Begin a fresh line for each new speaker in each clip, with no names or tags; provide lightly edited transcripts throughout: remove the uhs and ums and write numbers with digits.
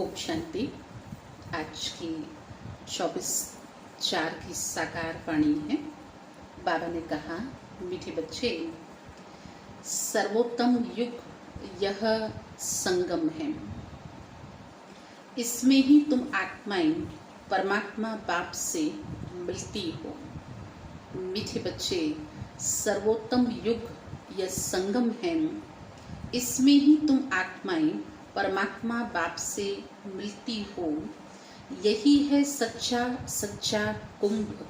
ओम शांति। आज की 24/4 की साकार वाणी है। बाबा ने कहा, मीठे बच्चे, सर्वोत्तम युग यह संगम है। इसमें ही तुम आत्माएं परमात्मा बाप से मिलती हो। मीठे बच्चे, सर्वोत्तम युग यह संगम है। इसमें ही तुम आत्माएं परमात्मा बाप से मिलती हो। यही है सच्चा सच्चा कुंभ।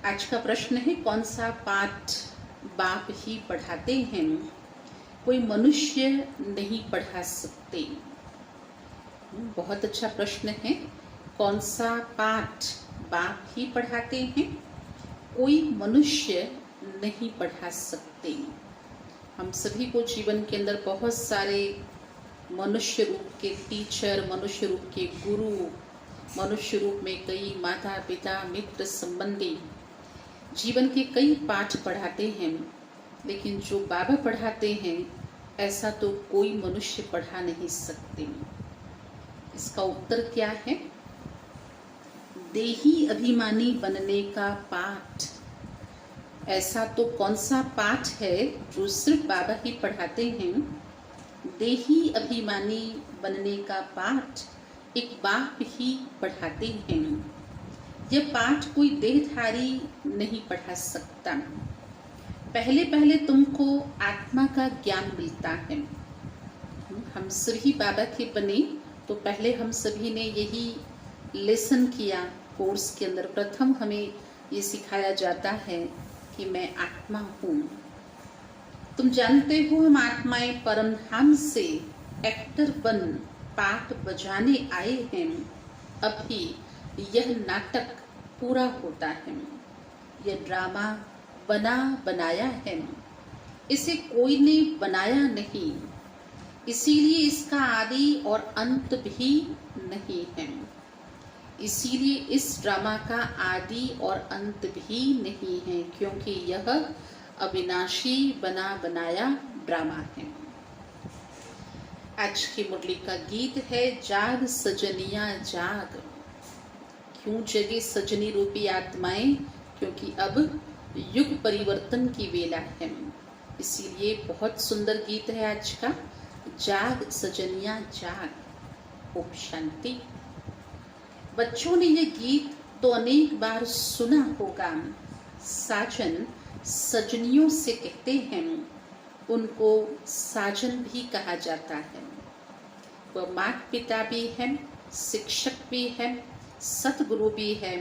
आज का प्रश्न है, कौन सा पाठ बाप ही पढ़ाते हैं, कोई मनुष्य नहीं पढ़ा सकते। बहुत अच्छा प्रश्न है। कौन सा पाठ बाप ही पढ़ाते हैं, कोई मनुष्य नहीं पढ़ा सकते। हम सभी को जीवन के अंदर बहुत सारे मनुष्य रूप के टीचर, मनुष्य रूप के गुरु, मनुष्य रूप में कई माता पिता मित्र संबंधी जीवन के कई पाठ पढ़ाते हैं, लेकिन जो बाबा पढ़ाते हैं ऐसा तो कोई मनुष्य पढ़ा नहीं सकते। इसका उत्तर क्या है? देही अभिमानी बनने का पाठ। ऐसा तो कौन सा पाठ है जो सिर्फ बाबा ही पढ़ाते हैं? देही अभिमानी बनने का पाठ एक बाप ही पढ़ाते हैं। यह पाठ कोई देहधारी नहीं पढ़ा सकता। पहले पहले तुमको आत्मा का ज्ञान मिलता है। हम सभी बाबा के बने तो पहले हम सभी ने यही लेसन किया। कोर्स के अंदर प्रथम हमें ये सिखाया जाता है कि मैं आत्मा हूँ। तुम जानते हो, हम आत्माएं परमधाम से एक्टर बन पाठ बजाने आए हैं। अभी यह नाटक पूरा होता है। यह ड्रामा बना बनाया है। इसे कोई ने बनाया नहीं, इसीलिए इसका आदि और अंत भी नहीं है। इसीलिए इस ड्रामा का आदि और अंत भी नहीं है, क्योंकि यह अविनाशी बना बनाया ड्रामा है। आज की मुरली का गीत है, जाग सजनिया जाग। क्यों जगे सजनी रूपी आत्माएं? क्योंकि अब युग परिवर्तन की वेला है। इसीलिए बहुत सुंदर गीत है आज का, जाग सजनिया जाग। ओम शांति। बच्चों ने ये गीत तो अनेक बार सुना होगा। साजन सजनियों से कहते हैं, उनको साजन भी कहा जाता है। वह माता पिता भी है, शिक्षक भी है, सतगुरु भी है,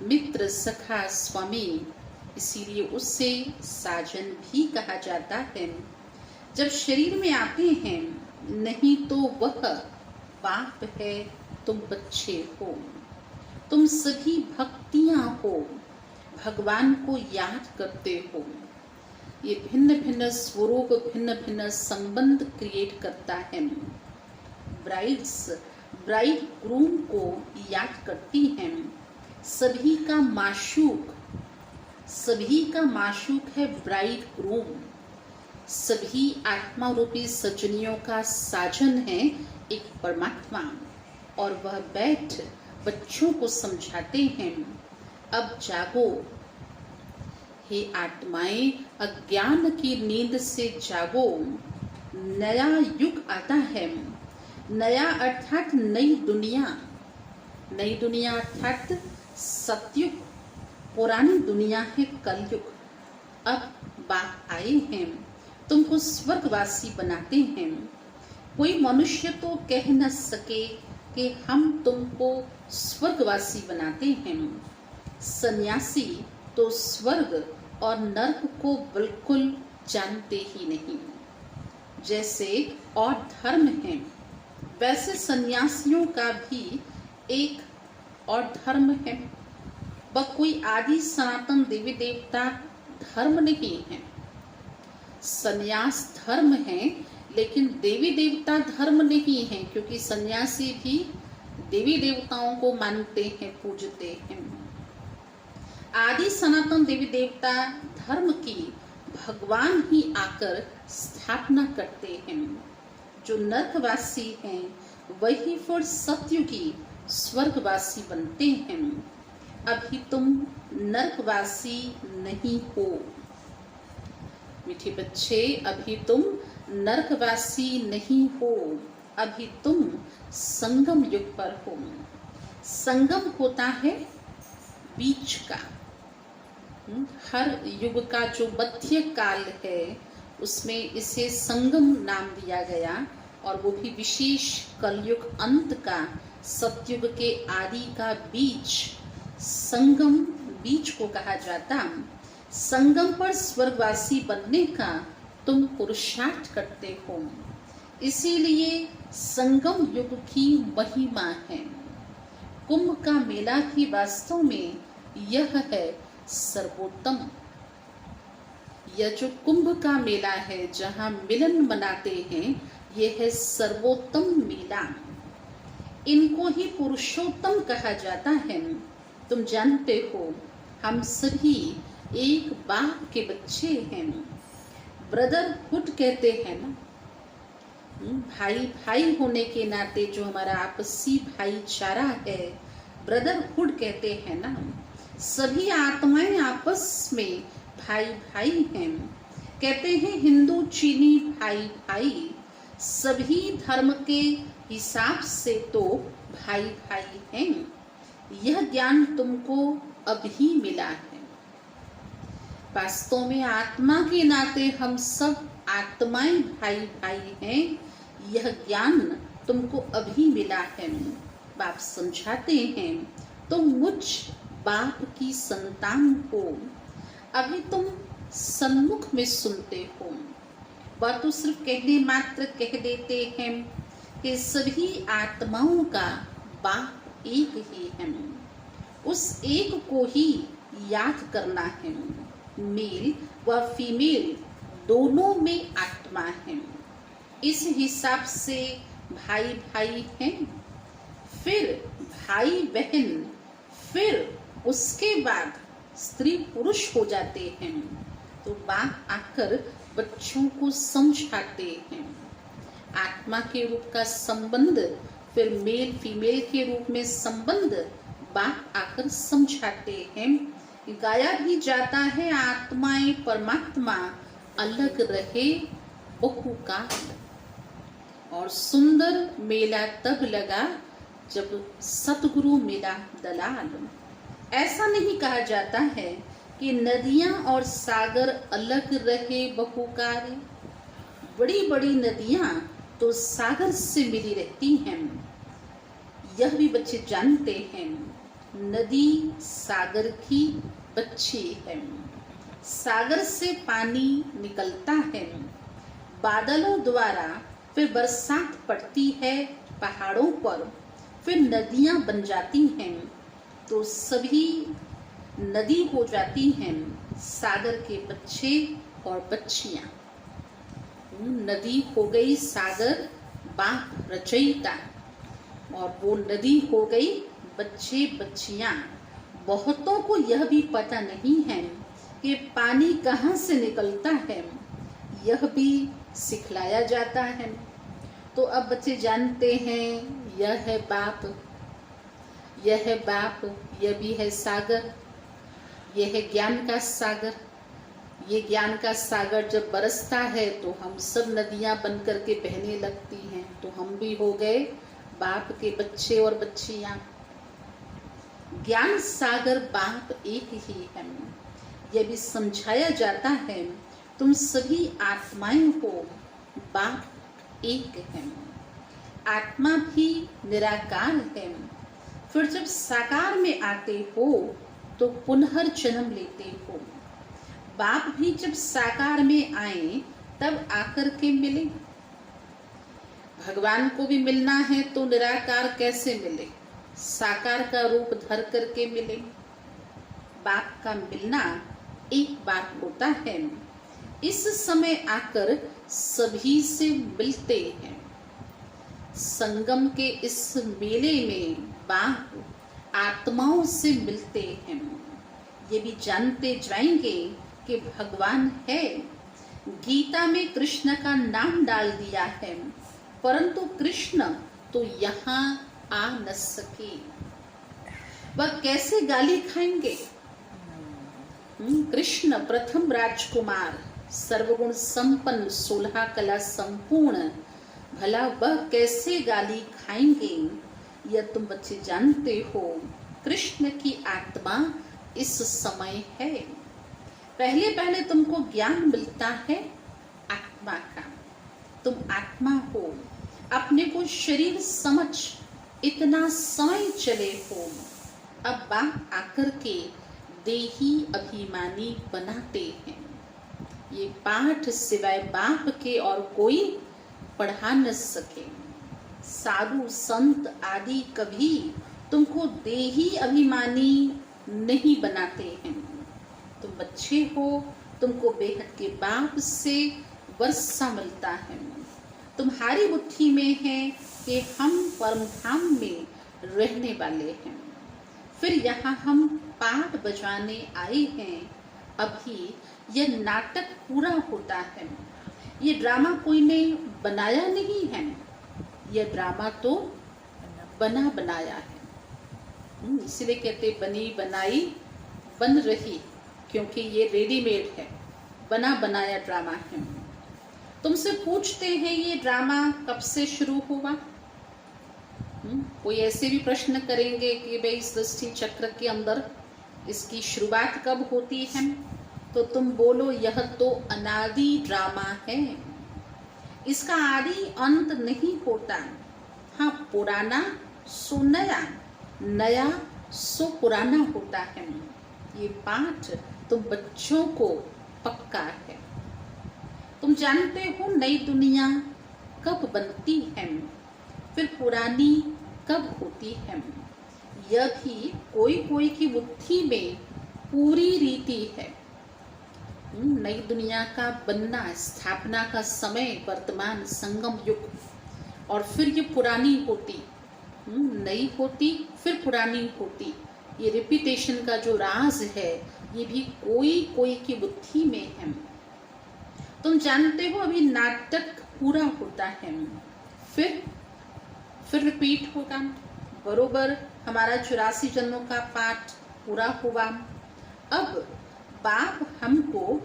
मित्र सखा स्वामी, इसीलिए उससे साजन भी कहा जाता है। जब शरीर में आते हैं, नहीं तो वह बाप है, तुम बच्चे हो। तुम सभी भक्तियां हो, भगवान को याद करते हो। ये भिन्न भिन्न स्वरूप, भिन्न भिन्न संबंध क्रिएट करता है। ब्राइड ग्रूम को याद करती हैं। सभी का माशूक है ब्राइड ग्रूम। सभी आत्मा रूपी सजनियों का साजन है एक परमात्मा, और वह बैठ बच्चों को समझाते हैं, अब जागो हे आत्माएं, अज्ञान की नींद से जागो। नया युग आता है। नया अर्थात नई दुनिया। नई दुनिया अर्थात सतयुग। पुरानी दुनिया है कलयुग। अब बाप आए हैं, तुमको स्वर्गवासी बनाते हैं। कोई मनुष्य तो कह न सके कि हम तुमको स्वर्गवासी बनाते हैं। सन्यासी तो स्वर्ग और नरक को बिल्कुल जानते ही नहीं। जैसे और धर्म है, वैसे सन्यासियों का भी एक और धर्म है। वह कोई आदि सनातन देवी देवता धर्म नहीं है। सन्यास धर्म है, लेकिन देवी देवता धर्म नहीं है, क्योंकि सन्यासी भी देवी देवताओं को मानते हैं, पूजते हैं। आदि सनातन देवी देवता धर्म की भगवान ही आकर स्थापना करते हैं। जो नरकवासी हैं वही फिर सतयुगी स्वर्गवासी बनते हैं। अभी तुम नरकवासी नहीं हो मीठे बच्चे, अभी तुम नरकवासी नहीं हो, अभी तुम संगम युग पर हो। संगम होता है बीच का, हर युग का जो मध्य काल है उसमें इसे संगम नाम दिया गया, और वो भी विशेष कलयुग अंत का, सतयुग के आदि का बीच, संगम बीच को कहा जाता। संगम पर स्वर्गवासी बनने का तुम पुरुषार्थ करते हो, इसीलिए संगम युग की महिमा है। कुंभ का मेला ही वास्तव में यह है सर्वोत्तम। यह जो कुंभ का मेला है जहाँ मिलन मनाते हैं, यह है सर्वोत्तम मेला। इनको ही पुरुषोत्तम कहा जाता है। तुम जानते हो हम सभी एक बाप के बच्चे हैं। ब्रदरहुड कहते हैं ना, भाई भाई होने के नाते जो हमारा आपसी भाईचारा है, ब्रदरहुड कहते हैं ना। सभी आत्माएं आपस में भाई भाई हैं। कहते हैं हिंदू चीनी भाई भाई, सभी धर्म के हिसाब से तो भाई भाई हैं। यह ज्ञान तुमको अभी मिला है। वास्तव में आत्मा के नाते हम सब आत्माएं भाई भाई हैं। यह ज्ञान तुमको अभी मिला है। बाप समझाते हैं तुम मुझ बाप की संतान हो। अभी तुम सन्मुख में सुनते हो, वह तो सिर्फ कहने मात्र कह देते हैं कि सभी आत्माओं का बाप एक ही है। उस एक को ही याद करना है। मेल व फीमेल दोनों में आत्मा है। इस हिसाब से भाई भाई हैं, फिर भाई बहन, फिर उसके बाद स्त्री पुरुष हो जाते हैं। तो बाप आकर बच्चों को समझाते हैं। आत्मा के रूप का संबंध, फिर मेल फीमेल के रूप में संबंध बाप आकर समझाते हैं। गाया भी जाता है आत्माएं परमात्मा अलग रहे बहुकाल। और सुंदर मेला तब लगा जब सतगुरु मिला दलाल। ऐसा नहीं कहा जाता है कि नदियां और सागर अलग रहे बहुकाल। बड़ी बड़ी नदियां तो सागर से मिली रहती हैं। यह भी बच्चे जानते हैं, नदी सागर की बच्ची है। सागर से पानी निकलता है, बादलों द्वारा फिर बरसात पड़ती है पहाड़ों पर, फिर नदियां बन जाती हैं। तो सभी नदी हो जाती हैं सागर के बच्चे और बच्चियां। नदी हो गई सागर बाप रचयिता, और वो नदी हो गई बच्चे बच्चियां। बहुतों को यह भी पता नहीं है कि पानी कहाँ से निकलता है, यह भी सिखलाया जाता है। तो अब बच्चे जानते हैं यह है बाप, यह है बाप, यह भी है सागर, यह है ज्ञान का सागर। ये ज्ञान का सागर जब बरसता है तो हम सब नदियां बन करके बहने लगती हैं। तो हम भी हो गए बाप के बच्चे और बच्चियां। ज्ञान सागर बाप एक ही है। यह भी समझाया जाता है तुम सभी आत्माएं हो, बाप एक है। आत्मा भी निराकार है। फिर जब साकार में आते हो तो पुनर्जन्म लेते हो। बाप भी जब साकार में आए तब आकर के मिले। भगवान को भी मिलना है तो निराकार कैसे मिले, साकार का रूप धर करके मिले। बाप का मिलना एक बार होता है। इस समय आकर सभी से मिलते हैं। संगम के इस मेले में बाप आत्माओं से मिलते हैं। ये भी जानते जाएंगे कि भगवान है। गीता में कृष्ण का नाम डाल दिया है। परंतु कृष्ण तो यहाँ आ न सके। वह कैसे गाली खाएंगे? कृष्ण प्रथम राजकुमार, सर्वगुण संपन्न, 16 कला संपूर्ण, भला वह कैसे गाली खाएंगे? यह तुम बच्चे जानते हो। कृष्ण की आत्मा इस समय है। पहले पहले तुमको ज्ञान मिलता है आत्मा का। तुम आत्मा हो, अपने को शरीर समझ इतना समय चले हो। अब बाप आकर के देही अभिमानी बनाते हैं। ये पाठ सिवाय बाप के और कोई पढ़ा न सके। साधु संत आदि कभी तुमको देही अभिमानी नहीं बनाते हैं। तुम बच्चे हो, तुमको बेहद के बाप से वर्षा मिलता है। तुम्हारी बुद्धि में है कि हम परम धाम में रहने वाले हैं। फिर यहाँ हम पाठ बजाने आए हैं। अभी यह नाटक पूरा होता है। ये ड्रामा कोई ने बनाया नहीं है, यह ड्रामा तो बना बनाया है। इसलिए कहते बनी बनाई बन रही, क्योंकि ये रेडीमेड है, बना बनाया ड्रामा है। तुमसे पूछते हैं ये ड्रामा कब से शुरू हुआ? कोई ऐसे भी प्रश्न करेंगे कि भाई इस सृष्टि चक्र के अंदर इसकी शुरुआत कब होती है, तो तुम बोलो यह तो अनादि ड्रामा है। इसका आदि अंत नहीं होता। हाँ, पुराना सो नया, नया सो पुराना होता है। ये पाठ तुम बच्चों को पक्का है। तुम जानते हो नई दुनिया कब बनती है, फिर पुरानी कब होती है। यह भी कोई कोई की बुद्धि में पूरी रीति है। नई दुनिया का बनना, स्थापना का समय वर्तमान संगम युग, और फिर ये पुरानी होती, नई होती फिर पुरानी होती। ये रिपीटेशन का जो राज है ये भी कोई कोई की बुद्धि में है। तुम जानते हो अभी नाटक पूरा होता है, फिर रिपीट होगा। बरोबर हमारा 84 जन्मों का पाठ पूरा हुआ। अब बाप हमको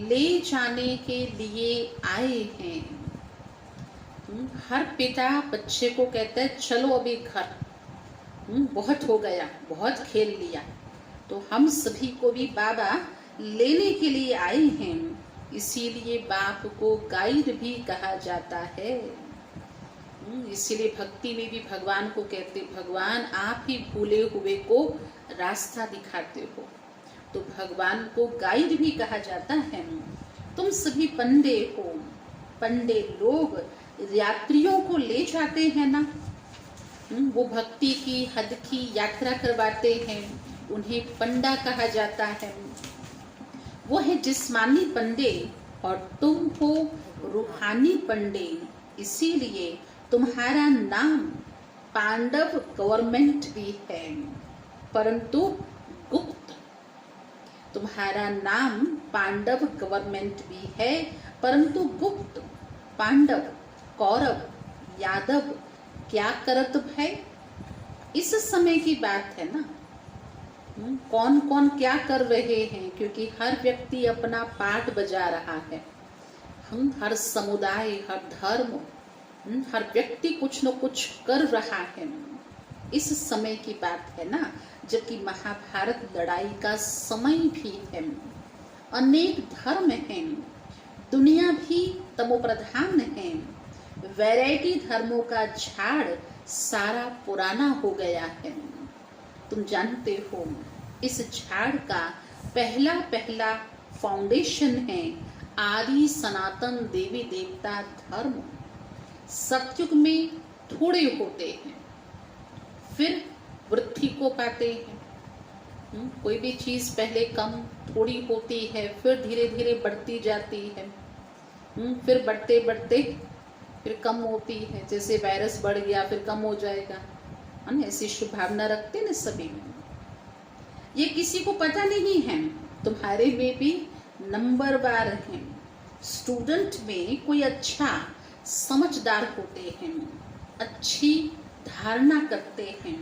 ले जाने के लिए आए हैं। हर पिता बच्चे को कहता है चलो अभी घर, बहुत हो गया, बहुत खेल लिया। तो हम सभी को भी बाबा लेने के लिए आए हैं। इसीलिए बाप को गाइड भी कहा जाता है। इसीलिए भक्ति में भी भगवान को कहते, भगवान आप ही भूले हुए को रास्ता दिखाते हो। तो भगवान को गाइड भी कहा जाता है। तुम सभी पंडे हो, पंडे लोग यात्रियों को ले जाते हैं ना, वो भक्ति की हद की यात्रा करवाते हैं, उन्हें पंडा कहा जाता है। वो है जिस्मानी पंडे और तुम हो रूहानी पंडे। इसीलिए तुम्हारा नाम पांडव गवर्नमेंट भी है, परंतु गुप्त। तुम्हारा नाम पांडव गवर्नमेंट भी है, परंतु गुप्त। पांडव, कौरव, यादव क्या करत है, इस समय की बात है ना। कौन कौन क्या कर रहे हैं, क्योंकि हर व्यक्ति अपना पाठ बजा रहा है। हम हर समुदाय, हर धर्म, हर व्यक्ति कुछ न कुछ कर रहा है। इस समय की बात है ना, जबकि महाभारत लड़ाई का समय भी है। अनेक धर्म हैं, दुनिया भी तमोप्रधान है। वैरायटी धर्मों का झाड़ सारा पुराना हो गया है। तुम जानते हो इस झाड़ का पहला पहला फाउंडेशन है आदि सनातन देवी देवता धर्म। सतयुग में थोड़े होते हैं, फिर वृद्धि को पाते हैं। कोई भी चीज पहले कम थोड़ी होती है, फिर धीरे धीरे बढ़ती जाती है, फिर बढ़ते बढ़ते फिर कम होती है। जैसे वायरस बढ़ गया फिर कम हो जाएगा, है ना। ऐसी शुभ भावना रखते ना सभी में। ये किसी को पता नहीं है। तुम्हारे में भी नंबर बार है। स्टूडेंट में कोई अच्छा समझदार होते हैं, अच्छी धारणा करते हैं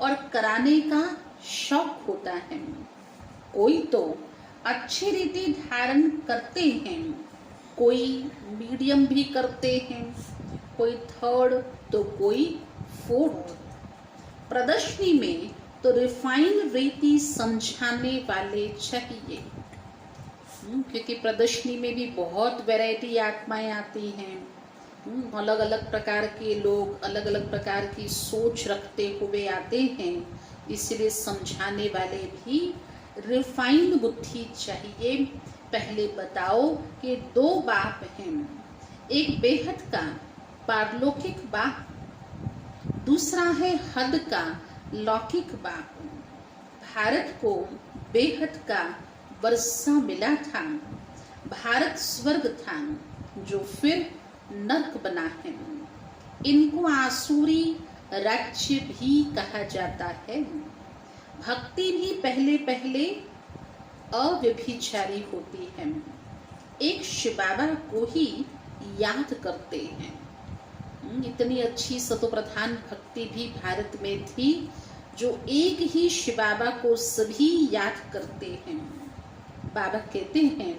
और कराने का शौक होता है। कोई तो अच्छी रीति धारण करते हैं, कोई मीडियम भी करते हैं, कोई थर्ड तो कोई फोर्थ। प्रदर्शनी में तो रिफाइन रीति समझाने वाले चाहिए, क्योंकि प्रदर्शनी में भी बहुत वैरायटी आत्माएं आती हैं। अलग अलग प्रकार के लोग अलग अलग प्रकार की सोच रखते हुए आते हैं, इसलिए समझाने वाले भी रिफाइंड बुद्धि चाहिए। पहले बताओ कि दो बाप हैं, एक बेहद का पारलौकिक बाप, दूसरा है हद का लौकिक बाप। भारत को बेहद का वर्षा मिला था, भारत स्वर्ग था जो फिर नर्क बना है। इनको आसुरी राज्य भी कहा जाता है। भक्ति भी पहले पहले अव्यभिचारी होती है, एक शिव बाबा को ही याद करते हैं। इतनी अच्छी सतोप्रधान भक्ति भी भारत में थी जो एक ही शिव बाबा को सभी याद करते हैं। बाबा कहते हैं,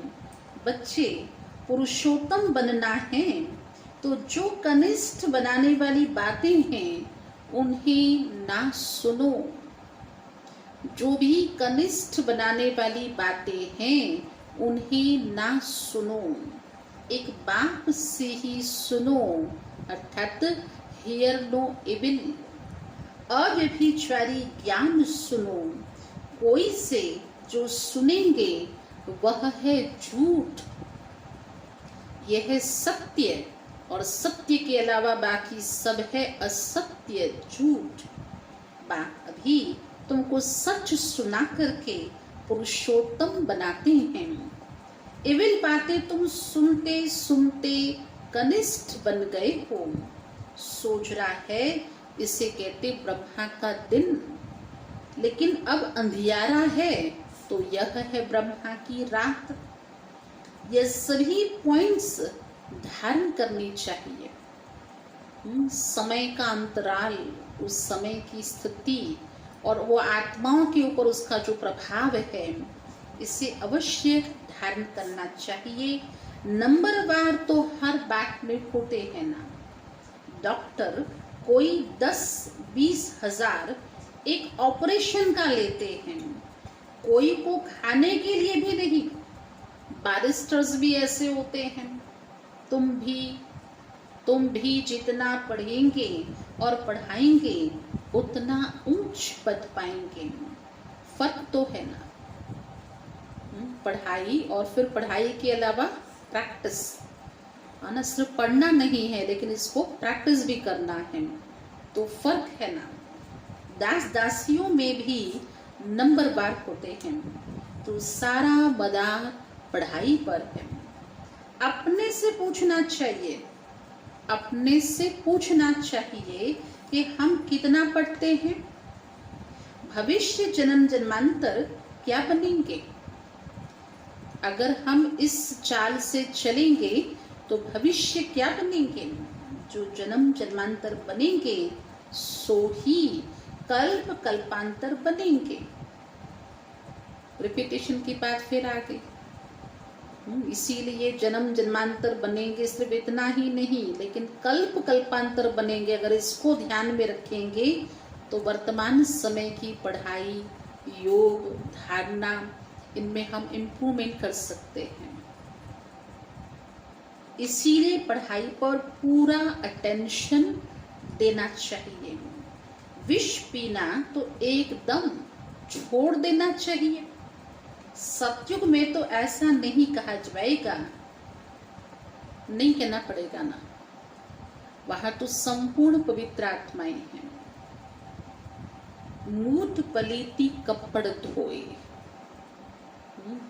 बच्चे पुरुषोत्तम बनना है तो जो कनिष्ठ बनाने वाली बातें हैं उन्हें ना सुनो। जो भी कनिष्ठ बनाने वाली बातें हैं उन्हें ना सुनो, एक बाप से ही सुनो, अर्थात हियर नो इविल। अव्यभिचारी ज्ञान सुनो, कोई से जो सुनेंगे वह है झूठ, यह है सत्य और सत्य के अलावा बाकी सब है असत्य, झूठ। बाप अभी तुमको सच सुना करके पुरुषोत्तम बनाते हैं। इविल बातें तुम सुनते सुनते कनिष्ठ बन गए हो। सोच रहा है इसे कहते ब्रह्मा का दिन, लेकिन अब अंधियारा है तो यह है ब्रह्मा की रात। ये सभी पॉइंट्स धारण करनी चाहिए। समय का अंतराल, उस समय की स्थिति और वो आत्माओं के ऊपर उसका जो प्रभाव है, इसे अवश्य धारण करना चाहिए। नंबरवार तो हर बात में होते हैं ना। डॉक्टर कोई 10-20 हजार एक ऑपरेशन का लेते हैं, कोई को खाने के लिए भी नहीं। बैरिस्टर्स भी ऐसे होते हैं। तुम भी जितना पढ़ेंगे और पढ़ाएंगे उतना ऊंच पद पाएंगे। फर्क तो है ना, पढ़ाई और फिर पढ़ाई के अलावा प्रैक्टिस, ना सिर्फ पढ़ना नहीं है लेकिन इसको प्रैक्टिस भी करना है, तो फर्क है ना। दास दासियों में भी नंबरवार होते हैं, तो सारा मदार पढ़ाई पर है। अपने से पूछना चाहिए, अपने से पूछना चाहिए कि हम कितना पढ़ते हैं, भविष्य जन्म जन्मांतर क्या बनेंगे। अगर हम इस चाल से चलेंगे तो भविष्य क्या बनेंगे। जो जन्म जन्मांतर बनेंगे सो ही कल्प कल्पांतर बनेंगे। रिपीटेशन की बात फिर आ गई। इसीलिए जन्म जन्मांतर बनेंगे, सिर्फ इतना ही नहीं लेकिन कल्प कल्पांतर बनेंगे। अगर इसको ध्यान में रखेंगे तो वर्तमान समय की पढ़ाई, योग, धारणा, इनमें हम इम्प्रूवमेंट कर सकते हैं। इसीलिए पढ़ाई पर पूरा अटेंशन देना चाहिए। विष पीना तो एकदम छोड़ देना चाहिए। सतयुग में तो ऐसा नहीं कहा जाएगा, नहीं कहना पड़ेगा ना। वहां तो संपूर्ण पवित्र आत्माएं हैं। मूत पलीति कपड़ धोए,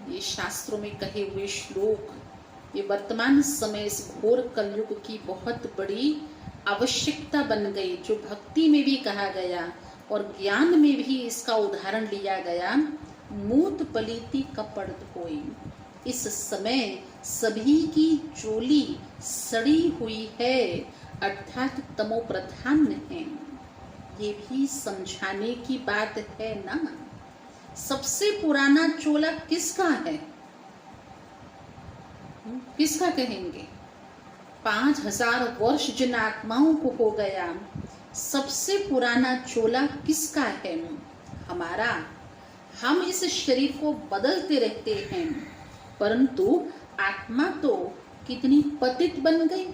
ये शास्त्रों में कहे हुए श्लोक, ये वर्तमान समय इस घोर कलयुग की बहुत बड़ी आवश्यकता बन गई, जो भक्ति में भी कहा गया और ज्ञान में भी इसका उदाहरण लिया गया। मूत पलीति कपड़ धोई। इस समय सभी की चोली सड़ी हुई है, अर्थात तमो प्रधान है। ये भी समझाने की बात है ना। सबसे पुराना चोला किसका है? किसका कहेंगे? 5000 वर्ष जिन आत्माओं को हो गया, सबसे पुराना चोला किसका है? हमारा। हम इस शरीर को बदलते रहते हैं, परंतु आत्मा तो कितनी पतित बन गई।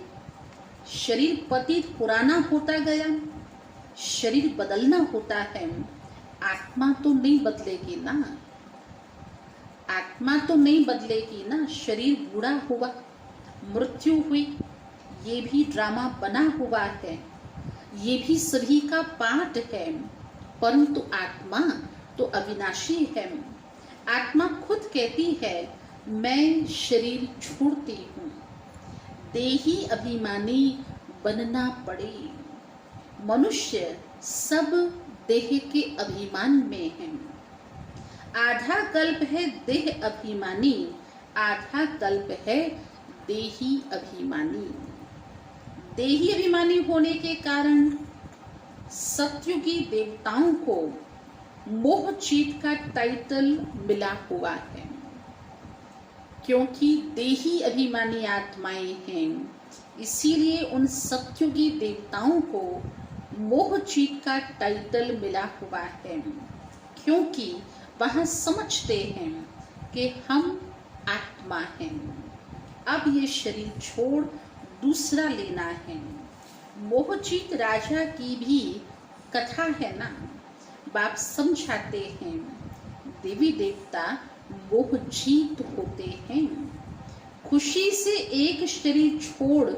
शरीर पतित पुराना होता गया, शरीर बदलना होता है, आत्मा तो नहीं बदलेगी ना। आत्मा तो नहीं बदलेगी ना। शरीर बूढ़ा हुआ, मृत्यु हुई, ये भी ड्रामा बना हुआ है, ये भी सभी का पाठ है, परंतु आत्मा तो अविनाशी है। आत्मा खुद कहती है मैं शरीर छोड़ती हूँ, देही अभिमानी बनना पड़े। मनुष्य सब देह के अभिमान में है। आधा कल्प है देह अभिमानी, आधा कल्प है देही अभिमानी। देही अभिमानी होने के कारण सतयुगी देवताओं को मोहचीत का टाइटल मिला हुआ है, क्योंकि देही अभिमानी आत्माएं हैं, इसीलिए उन सतयुगी देवताओं को मोहचीत का टाइटल मिला हुआ है, क्योंकि वह समझते हैं कि हम आत्मा हैं, अब ये शरीर छोड़ दूसरा लेना है। मोहचीत राजा की भी कथा है ना। बाप समझाते हैं देवी देवता मोहजीत होते हैं। खुशी से एक शरीर छोड़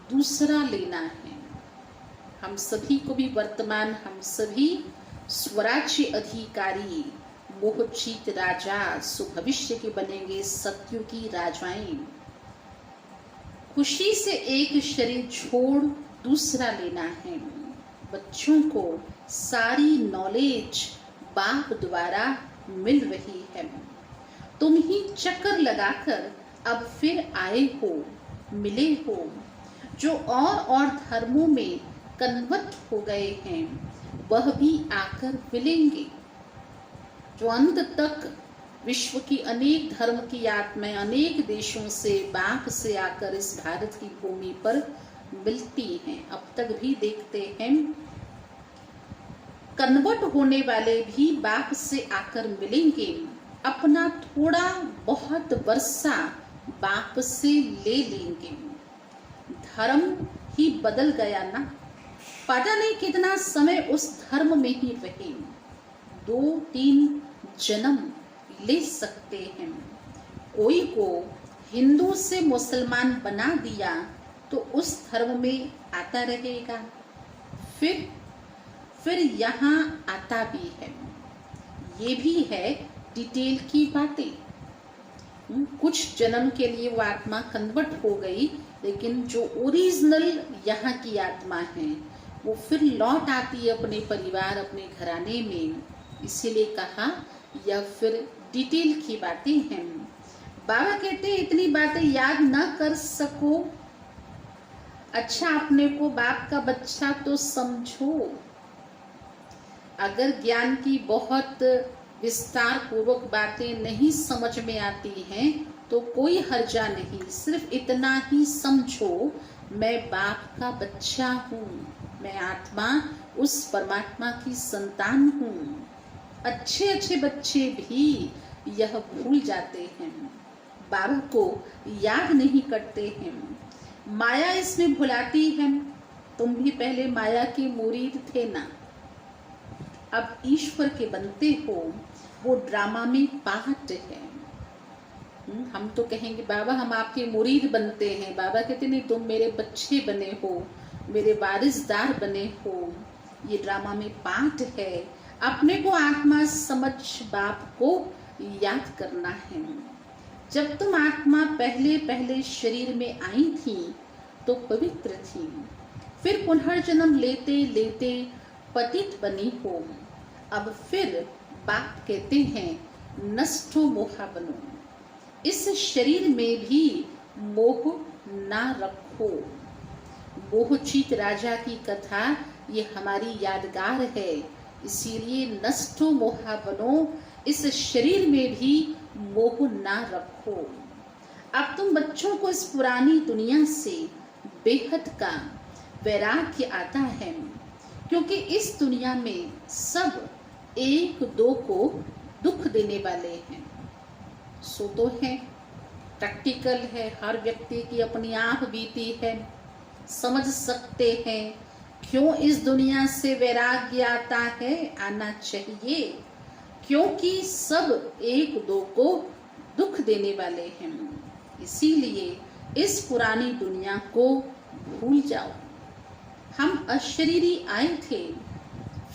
दूसरा लेना है। हम सभी को भी वर्तमान, हम सभी स्वराज्य अधिकारी मोहजीत राजा सुभविष्य के बनेंगे, सत्युगी राजाएं। खुशी से एक शरीर छोड़ दूसरा लेना है। बच्चों को सारी नॉलेज बाप द्वारा मिल रही है। तुम ही चक्कर लगाकर अब फिर आए हो, मिले हो। जो और धर्मों में कन्वर्ट हो गए हैं, वह भी आकर मिलेंगे। जो अंत तक विश्व की अनेक धर्म की आत्माएं अनेक देशों से बाप से आकर इस भारत की भूमि पर मिलती हैं, अब तक भी देखते हैं। कन्वर्ट होने वाले भी बाप से आकर मिलेंगे, अपना थोड़ा बहुत वर्षा बाप से ले लेंगे। धर्म ही बदल गया ना, पता नहीं कितना समय उस धर्म में ही रहे, 2-3 जन्म ले सकते हैं। कोई को हिंदू से मुसलमान बना दिया तो उस धर्म में आता रहेगा, फिर यहाँ आता भी है। ये भी है डिटेल की बातें। कुछ जन्म के लिए वो आत्मा कन्वर्ट हो गई, लेकिन जो ओरिजिनल यहाँ की आत्मा है वो फिर लौट आती है अपने परिवार, अपने घराने में। इसीलिए कहा यह फिर डिटेल की बातें हैं। बाबा कहते हैं इतनी बातें याद ना कर सको, अच्छा अपने को बाप का बच्चा तो समझो। अगर ज्ञान की बहुत विस्तार पूर्वक बातें नहीं समझ में आती हैं तो कोई हर्जा नहीं, सिर्फ इतना ही समझो मैं बाप का बच्चा हूँ, मैं आत्मा उस परमात्मा की संतान हूँ। अच्छे अच्छे बच्चे भी यह भूल जाते हैं, बाबा को याद नहीं करते हैं, माया इसमें भुलाती है। तुम भी पहले माया के मुरीद थे ना, अब ईश्वर के बनते हो, वो ड्रामा में पार्ट है। हम तो कहेंगे बाबा हम आपके मुरीद बनते हैं, बाबा कहते नहीं तुम मेरे बच्चे बने हो, मेरे वारिसदार बने हो, ये ड्रामा में पार्ट है। अपने को आत्मा समझ बाप को याद करना है। जब तुम आत्मा पहले पहले शरीर में आई थी तो पवित्र थी, फिर पुनर्जन्म लेते लेते पतित बनी हो, अब फिर बाप कहते हैं नष्टो मोहा बनो। इस शरीर में भी मोह ना रखो। मोहचित राजा की कथा ये हमारी यादगार है, इसीलिए नष्टो मोहा बनो, इस शरीर में भी मोह ना रखो। अब तुम बच्चों को इस पुरानी दुनिया से बेहद का वैराग्य आता है, क्योंकि इस दुनिया में सब एक दो को दुख देने वाले हैं। सो तो है, प्रैक्टिकल है, हर व्यक्ति की अपनी आंख बीती है, समझ सकते हैं क्यों इस दुनिया से वैराग्य आता है, आना चाहिए, क्योंकि सब एक दो को दुख देने वाले हैं। इसीलिए इस पुरानी दुनिया को भूल जाओ। हम अशरीरी आए थे,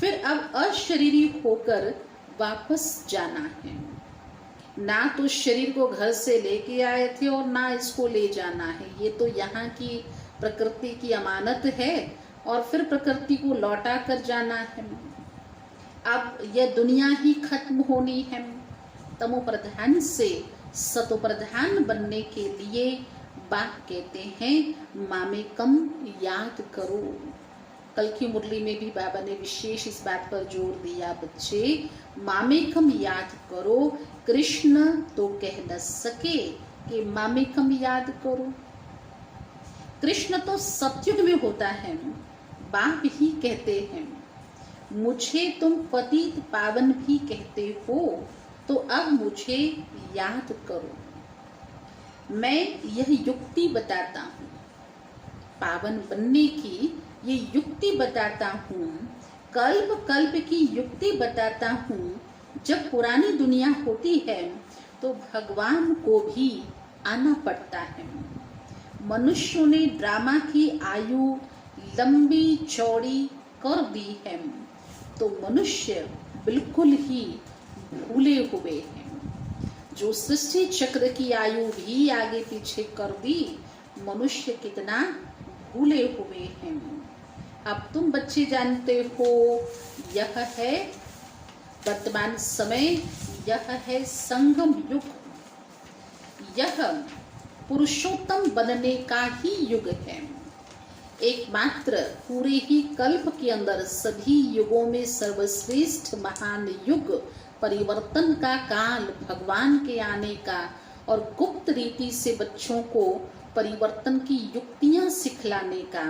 फिर अब अशरीरी होकर वापस जाना है। ना तो शरीर को घर से लेके आए थे और ना इसको ले जाना है, ये तो यहाँ की प्रकृति की अमानत है और फिर प्रकृति को लौटा कर जाना है। अब यह दुनिया ही खत्म होनी है। तमो प्रधान से सतो प्रधान बनने के लिए बाप कहते हैं मामेकम याद करो। कल की मुरली में भी बाबा ने विशेष इस बात पर जोर दिया, बच्चे मामेकम याद करो। कृष्ण तो कह न सके कि मामेकम याद करो। कृष्ण तो सतयुग में होता है, बाप ही कहते हैं मुझे तुम पतित पावन भी कहते हो, तो अब मुझे याद करो। मैं यह युक्ति बताता हूँ, पावन बनने की ये युक्ति बताता हूँ, कल्प कल्प की युक्ति बताता हूँ। जब पुरानी दुनिया होती है तो भगवान को भी आना पड़ता है। मनुष्यों ने ड्रामा की आयु लंबी चौड़ी कर दी है, तो मनुष्य बिल्कुल ही भूले हुए हैं। जो सृष्टि चक्र की आयु भी आगे पीछे कर दी, मनुष्य कितना भूले हुए हैं। अब तुम बच्चे जानते हो, यह है वर्तमान समय, यह है संगम युग, यह पुरुषोत्तम बनने का ही युग है। एकमात्र पूरे ही कल्प के अंदर सभी युगों में सर्वश्रेष्ठ महान युग, परिवर्तन का काल, भगवान के आने का और गुप्त रीति से बच्चों को परिवर्तन की युक्तियां सिखलाने का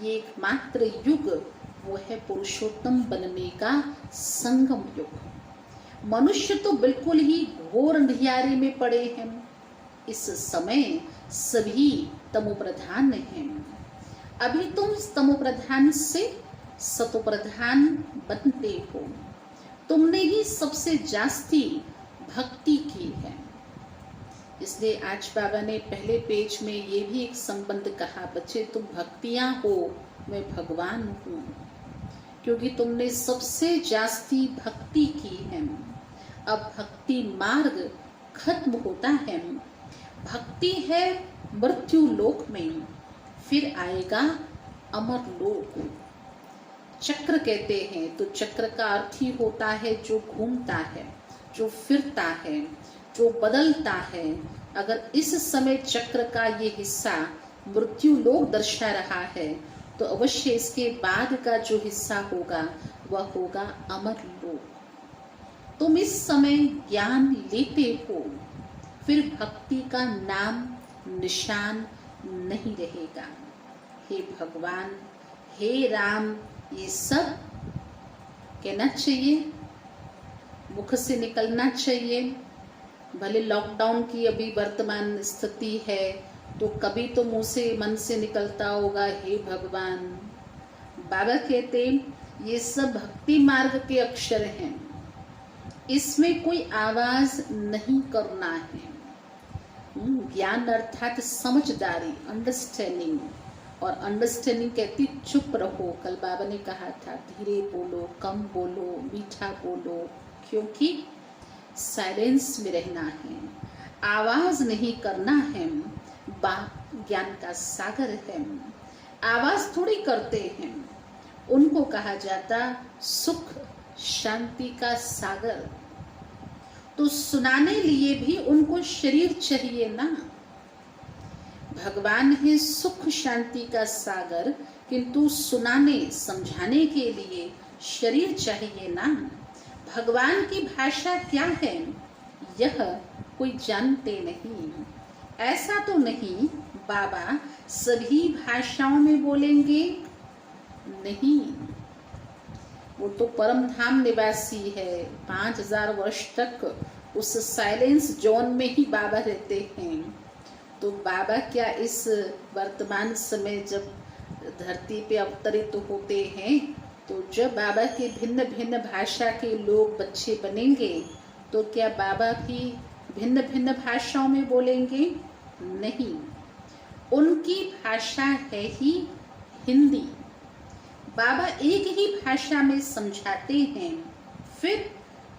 ये एकमात्र युग, वो है पुरुषोत्तम बनने का संगम युग। मनुष्य तो बिल्कुल ही घोर अंधियारे में पड़े हैं। इस समय सभी तमोप्रधान हैं। अभी तुम तमोप्रधान से सतोप्रधान बनते हो। तुमने ही सबसे जास्ती भक्ति की है। इसलिए आज बाबा ने पहले पेज में ये भी एक संबंध कहा, बच्चे तुम भक्तियां हो, मैं भगवान हूँ, क्योंकि तुमने सबसे जास्ती भक्ति की है। अब भक्ति मार्ग खत्म होता है। भक्ति है मृत्यु लोक में, फिर आएगा अमर लोक। चक्र कहते हैं, तो चक्र का अर्थ ही होता है जो घूमता है, जो फिरता है, जो बदलता है। अगर इस समय चक्र का ये हिस्सा मृत्यु लोक दर्शा रहा है, तो अवश्य इसके बाद का जो हिस्सा होगा वह होगा अमर लोक। तुम इस समय ज्ञान लेते हो, फिर भक्ति का नाम निशान नहीं रहेगा। हे भगवान, हे राम, ये सब कहना चाहिए, मुख से निकलना चाहिए। भले लॉकडाउन की अभी वर्तमान स्थिति है, तो कभी तो मुंह से मन से निकलता होगा हे भगवान। बाबा कहते ये सब भक्ति मार्ग के अक्षर हैं, इसमें कोई आवाज नहीं करना है। ज्ञान अर्थात समझदारी, अंडरस्टैंडिंग, और अंडरस्टैंडिंग कहती चुप रहो। कल बाबा ने कहा था धीरे बोलो, कम बोलो, मीठा बोलो, क्योंकि साइलेंस में रहना है, आवाज नहीं करना है। बाप ज्ञान का सागर है, आवाज थोड़ी करते हैं। उनको कहा जाता सुख शांति का सागर। तो सुनाने लिए भी उनको शरीर चाहिए ना। भगवान है सुख शांति का सागर, किंतु सुनाने समझाने के लिए शरीर चाहिए ना। भगवान की भाषा क्या है यह कोई जानते नहीं। ऐसा तो नहीं बाबा सभी भाषाओं में बोलेंगे, नहीं। वो तो परम धाम निवासी है, 5000 वर्ष तक उस साइलेंस जोन में ही बाबा रहते हैं। तो बाबा क्या इस वर्तमान समय जब धरती पे अवतरित होते हैं, तो जब बाबा के भिन्न भिन्न भाषा के लोग बच्चे बनेंगे, तो क्या बाबा भी भिन्न भिन्न भाषाओं में बोलेंगे? नहीं, उनकी भाषा है ही हिंदी। बाबा एक ही भाषा में समझाते हैं, फिर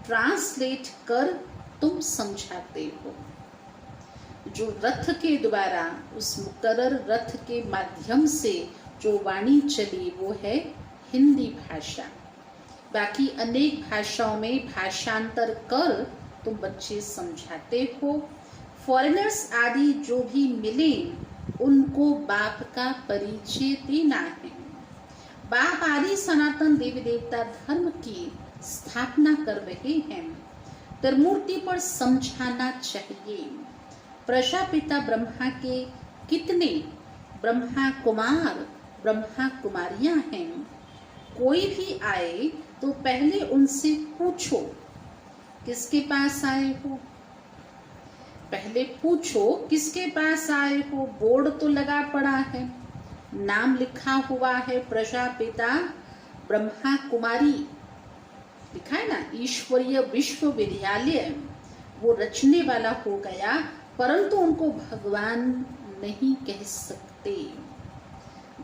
ट्रांसलेट कर तुम समझाते हो। जो रथ के द्वारा, उस मुकर्रर रथ के माध्यम से जो वाणी चली, वो है हिंदी भाषा। बाकी अनेक भाषाओं में भाषांतर कर तुम बच्चे समझाते हो। फॉरेनर्स आदि जो भी मिले, उनको बाप का परिचय देना है। बाप आदि सनातन देवी देवता धर्म की स्थापना कर रहे हैं, त्रिमूर्ति पर समझाना चाहिए। प्रजापिता ब्रह्मा के कितने ब्रह्मा कुमार ब्रह्मा कुमारियां हैं। कोई भी आए तो पहले उनसे पूछो किसके पास आए हो। पहले पूछो किसके पास आए हो। बोर्ड तो लगा पड़ा है, नाम लिखा हुआ है प्रजापिता ब्रह्मा कुमारी, लिखा है ना, ईश्वरीय विश्वविद्यालय। वो रचने वाला हो गया, परंतु उनको भगवान नहीं कह सकते।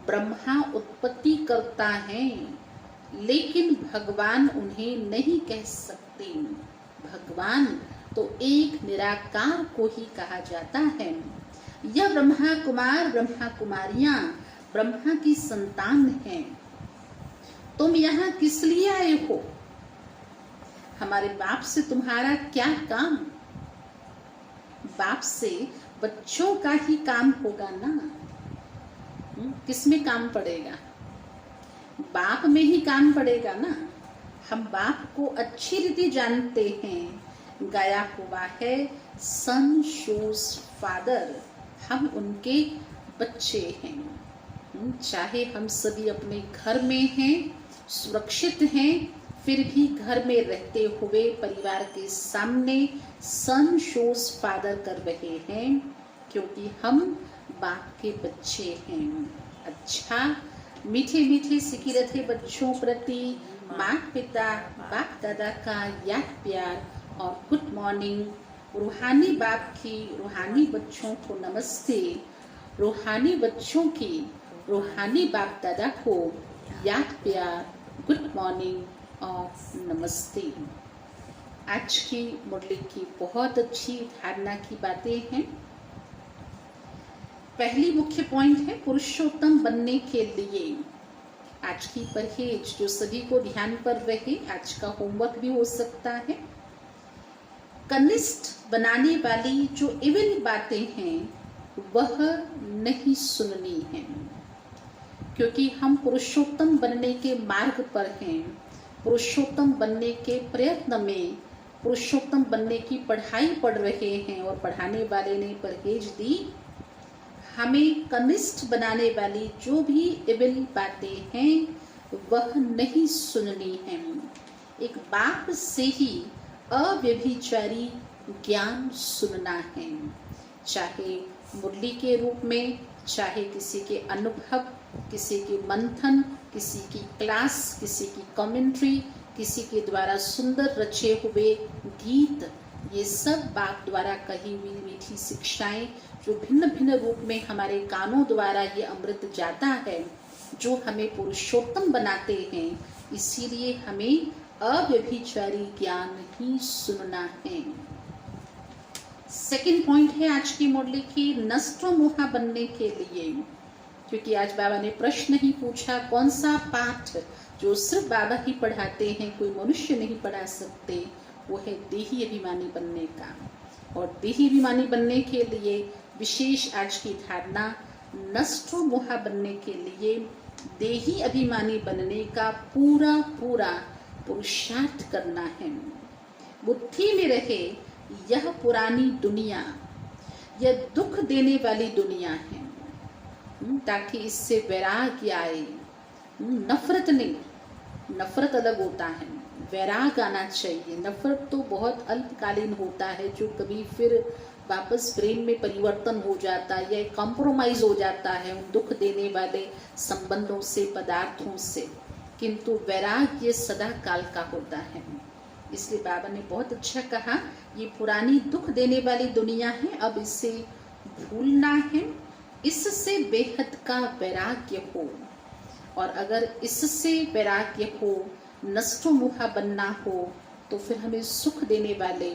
ब्रह्मा उत्पत्ति करता है, लेकिन भगवान उन्हें नहीं कह सकते। भगवान तो एक निराकार को ही कहा जाता है। यह ब्रह्मा कुमार ब्रह्मा कुमारियां ब्रह्मा की संतान हैं। तुम यहाँ किस लिए आए हो? हमारे बाप से तुम्हारा क्या काम? बाप से बच्चों का ही काम होगा ना। किस में काम पड़ेगा? बाप में ही काम पड़ेगा ना। हम बाप को अच्छी रीति जानते हैं, गाया हुआ है सन शोज फादर, हम उनके बच्चे हैं। चाहे हम सभी अपने घर में हैं, सुरक्षित हैं, फिर भी घर में रहते हुए परिवार के सामने सन शोज फादर कर रहे हैं, क्योंकि हम बाप के बच्चे हैं। अच्छा, मीठे मीठे सिकिरते बच्चों प्रति माता पिता बाप दादा का याद प्यार और गुड मॉर्निंग। रूहानी बाप की रूहानी बच्चों को नमस्ते। रूहानी बच्चों की रूहानी बाप दादा को याद प्यार, गुड मॉर्निंग और नमस्ते। आज की मुरली की बहुत अच्छी धारणा की बातें हैं। पहली मुख्य पॉइंट है पुरुषोत्तम बनने के लिए आज की परहेज, जो सभी को ध्यान पर रहे। आज का होमवर्क भी हो सकता है। कनिष्ठ बनाने वाली जो इविल बातें हैं वह नहीं सुननी है, क्योंकि हम पुरुषोत्तम बनने के मार्ग पर हैं। पुरुषोत्तम बनने के प्रयत्न में पुरुषोत्तम बनने की पढ़ाई पढ़ रहे हैं, और पढ़ाने वाले ने परहेज दी। हमें कनिष्ठ बनाने वाली जो भी इविल बातें हैं वह नहीं सुननी है। एक बाप से ही अव्यभिचारी ज्ञान सुनना है, चाहे मुरली के रूप में, चाहे किसी के अनुभव, किसी के मंथन, किसी की क्लास, किसी की कमेंट्री, किसी के द्वारा सुंदर रचे हुए गीत। ये सब बाप द्वारा कही हुई मीठी शिक्षाएं, जो भिन्न भिन्न रूप में हमारे कानों द्वारा ये अमृत जाता है, जो हमें पुरुषोत्तम बनाते हैं। इसीलिए हमें अव्यभिचारी ज्ञान ही सुनना है। सेकंड पॉइंट है आज की मुरली की, नष्टमोहा बनने के लिए। क्योंकि आज बाबा ने प्रश्न ही पूछा, कौन सा पाठ जो सिर्फ बाबा ही पढ़ाते हैं, कोई मनुष्य नहीं पढ़ा सकते, वो है देही अभिमानी बनने का। और देही अभिमानी बनने के लिए विशेष आज की धारणा, नष्टो मोहा बनने के लिए देही अभिमानी बनने का पूरा पूरा पुरुषार्थ करना है। बुद्धि में रहे यह पुरानी दुनिया, यह दुख देने वाली दुनिया है, ताकि इससे वैराग्य आए। नफरत नहीं, नफरत अलग होता है, वैराग आना चाहिए। नफरत तो बहुत अल्पकालीन होता है, जो कभी फिर वापस ब्रेन में परिवर्तन हो जाता है या कॉम्प्रोमाइज हो जाता है उन दुख देने वाले संबंधों से, पदार्थों से। किंतु वैराग्य सदा काल का होता है। इसलिए बाबा ने बहुत अच्छा कहा, ये पुरानी दुख देने वाली दुनिया है, अब इसे भूलना है, इससे बेहद का वैराग्य हो। और अगर इससे वैराग्य हो, नष्टो मोहा बनना हो, तो फिर हमें सुख देने वाले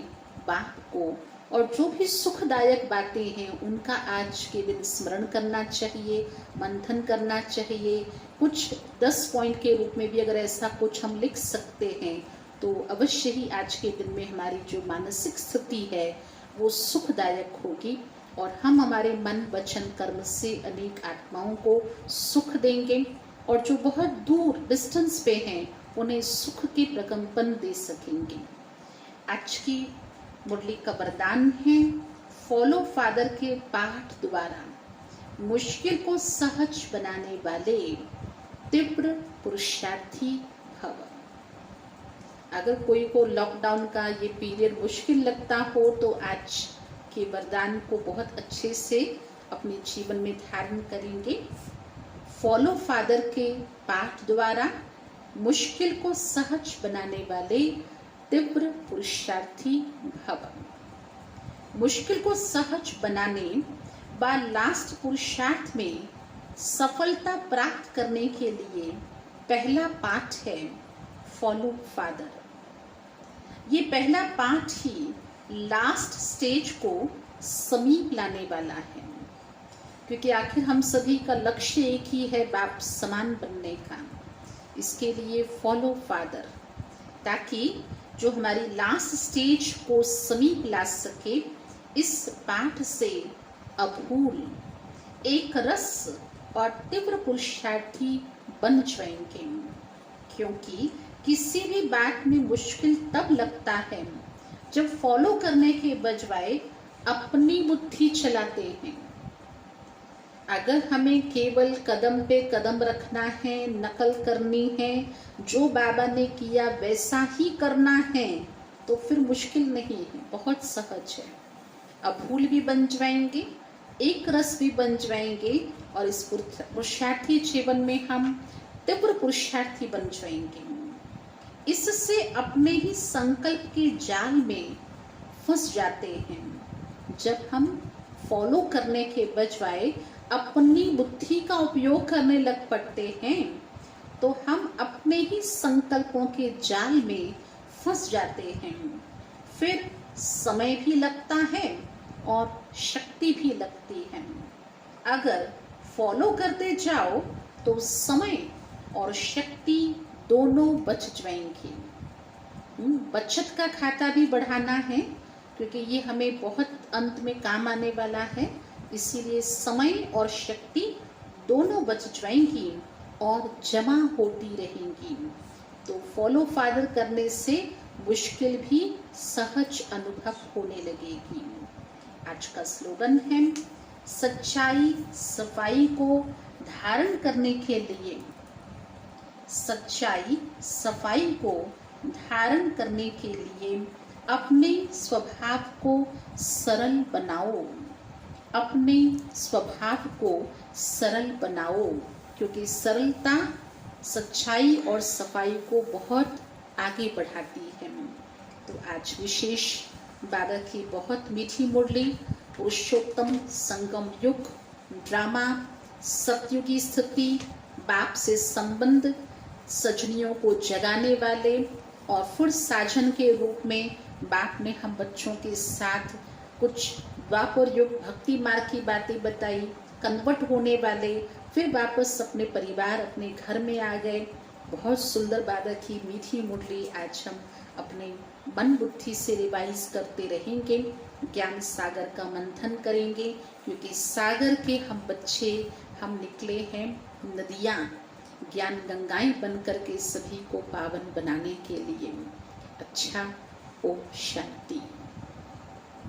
बाप को और जो भी सुखदायक बातें हैं उनका आज के दिन स्मरण करना चाहिए, मंथन करना चाहिए। कुछ 10 पॉइंट के रूप में भी अगर ऐसा कुछ हम लिख सकते हैं तो अवश्य ही आज के दिन में हमारी जो मानसिक स्थिति है वो सुखदायक होगी और हम हमारे मन, वचन, कर्म से अनेक आत्माओं को सुख देंगे और जो बहुत दूर डिस्टेंस पे हैं उन्हें सुख के प्रकंपन दे सकेंगे। आज की मुरली का वरदान है, फॉलो फादर के पाठ द्वारा मुश्किल को सहज बनाने वाले तीव्र पुरुषार्थी भव। अगर कोई को लॉकडाउन का ये पीरियड मुश्किल लगता हो तो आज के वरदान को बहुत अच्छे से अपने जीवन में धारण करेंगे। फॉलो फादर के पाठ द्वारा मुश्किल को सहज बनाने वाले तीव्र पुरुषार्थी भव। मुश्किल को सहज बनाने व लास्ट पुरुषार्थ में सफलता प्राप्त करने के लिए पहला पाठ है फॉलो फादर। ये पहला पाठ ही लास्ट स्टेज को समीप लाने वाला है, क्योंकि आखिर हम सभी का लक्ष्य एक ही है, बाप समान बनने का। इसके लिए फॉलो फादर, ताकि जो हमारी लास्ट स्टेज को समीप ला सके, इस पाठ से अभूल, एक रस और तीव्र पुरुषार्थी बन जाएंगे। क्योंकि किसी भी बात में मुश्किल तब लगता है जब फॉलो करने के बजाय अपनी बुद्धि चलाते हैं। अगर हमें केवल कदम पे कदम रखना है, नकल करनी है, जो बाबा ने किया वैसा ही करना है, तो फिर मुश्किल नहीं है, बहुत सहज है। अभूल भी बन जाएंगे, एक रस भी बन जाएंगे और इस पुरुषार्थी जीवन में हम तीव्र पुरुषार्थी बन जाएंगे। इससे अपने ही संकल्प के जाल में फंस जाते हैं। जब हम फॉलो करने के बजाय अपनी बुद्धि का उपयोग करने लग पड़ते हैं तो हम अपने ही संकल्पों के जाल में फंस जाते हैं। फिर समय भी लगता है और शक्ति भी लगती है। अगर फॉलो करते जाओ तो समय और शक्ति दोनों बच जाएंगी। बचत का खाता भी बढ़ाना है, क्योंकि ये हमें बहुत अंत में काम आने वाला है। इसीलिए समय और शक्ति दोनों बच जाएंगी और जमा होती रहेंगी। तो फॉलो फादर करने से मुश्किल भी सहज अनुभव होने लगेगी। आज का स्लोगन है, सच्चाई सफाई को धारण करने के लिए, सच्चाई सफाई को धारण करने के लिए अपने स्वभाव को सरल बनाओ। अपने स्वभाव को सरल बनाओ, क्योंकि सरलता सच्चाई और सफाई को बहुत आगे बढ़ाती है। तो आज विशेष बाबा की बहुत मीठी मुरली, पुरुषोत्तम संगम युग ड्रामा, सतयुगी स्थिति, बाप से संबंध, सजनियों को जगाने वाले और फिर साजन के रूप में बाप ने हम बच्चों के साथ कुछ द्वापर युग भक्ति मार्ग की बातें बताई। कन्वर्ट होने वाले फिर वापस अपने परिवार, अपने घर में आ गए। बहुत सुंदर बाबा की मीठी मुरली आज हम अपने मन बुद्धि से रिवाइज करते रहेंगे। ज्ञान सागर का मंथन करेंगे, क्योंकि सागर के हम बच्चे, हम निकले हैं नदियाँ, ज्ञान गंगाएं बन कर के सभी को पावन बनाने के लिए। अच्छा, ओम शांति।